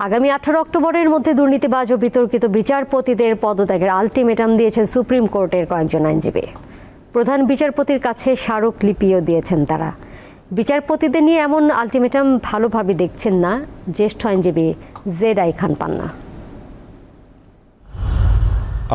আগামী 18 অক্টোবরের মধ্যে দুর্নীতিবাজ ও বিতর্কিত বিচারপতিদের পদত্যাগের আলটিমেটাম দিয়েছেন সুপ্রিম কোর্টের কয়েকজন আইনজীবী। প্রধান বিচারপতির কাছে স্মারকলিপিও দিয়েছেন তারা। বিচারপতিদের নিয়ে এমন আলটিমেটাম ভালোভাবে দেখছেন না জ্যেষ্ঠ আইনজীবী জেড.আই খান পান্না।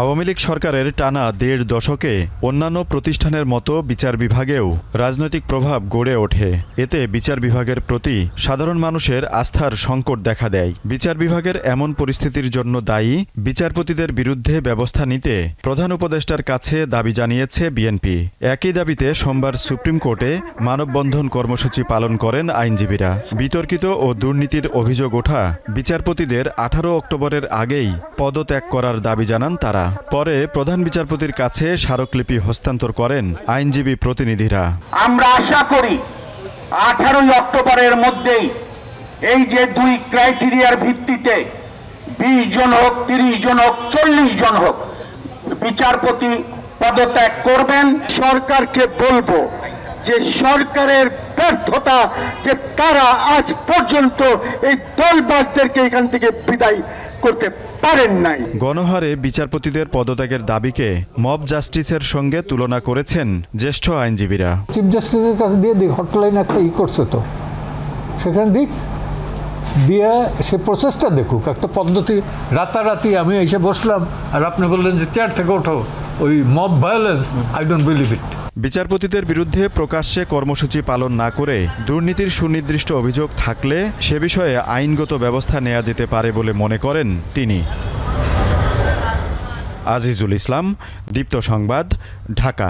আওয়ামী লীগ সরকারের টানা ১.৫ দশকে অন্যান্য প্রতিষ্ঠানের মতো বিচার বিভাগেও রাজনৈতিক প্রভাব গড়ে ওঠে। এতে বিচার বিভাগের প্রতি সাধারণ মানুষের আস্থার সংকট দেখা দেয়। বিচার বিভাগের এমন পরিস্থিতির জন্য দায়ী বিচারপতিদের বিরুদ্ধে ব্যবস্থা নিতে প্রধান উপদেষ্টার কাছে দাবি জানিয়েছে বিএনপি। একই দাবিতে সোমবার সুপ্রিম কোর্টে মানববন্ধন কর্মসূচি পালন করেন আইনজীবীরা। বিতর্কিত ও দুর্নীতির অভিযোগ ওঠা বিচারপতিদের 18 অক্টোবরের আগেই পদত্যাগ করার দাবি জানান তারা। পরে প্রধান বিচারপতির কাছে স্মারকলিপি হস্তান্তর করেন আইনজীবী প্রতিনিধিরা। আমরা আশা করি 18 অক্টোবরের মধ্যেই এই যে দুই ক্রাইটেরিয়ার ভিত্তিতে 20 জন হোক, 30 জন হোক, 40 জন হোক বিচারপতি পদত্যাগ করবেন। সরকারকে বলবো যে সরকারের ব্যর্থতা যে তারা আজ পর্যন্ত এই দলবাজদেরকে এখান থেকে বিদায় করতে পারেন নাই। গণহারে বিচারপতিদের পদত্যাগের দাবিকে মব জাস্টিসের সঙ্গে তুলনা করেছেন জ্যেষ্ঠ আইনজীবীরা। চিফ জাস্টিসের কাছে দিয়ে দিক, হটলাইন একটা করছে তো সেখানে দিক দিয়ে সে প্রসেসটা দেখুক। একটা পদ্ধতি রাতারাতি আমি এসে বসলাম আর আপনি বললেন যে চেয়ার থেকে ওঠো, ওই mob violence, I don't believe it. বিচারপতিদের বিরুদ্ধে প্রকাশ্যে কর্মসূচি পালন না করে দুর্নীতির সুনির্দিষ্ট অভিযোগ থাকলে সে বিষয়ে আইনগত ব্যবস্থা নেওয়া যেতে পারে বলে মনে করেন তিনি। আজিজুল ইসলাম, দীপ্ত সংবাদ, ঢাকা।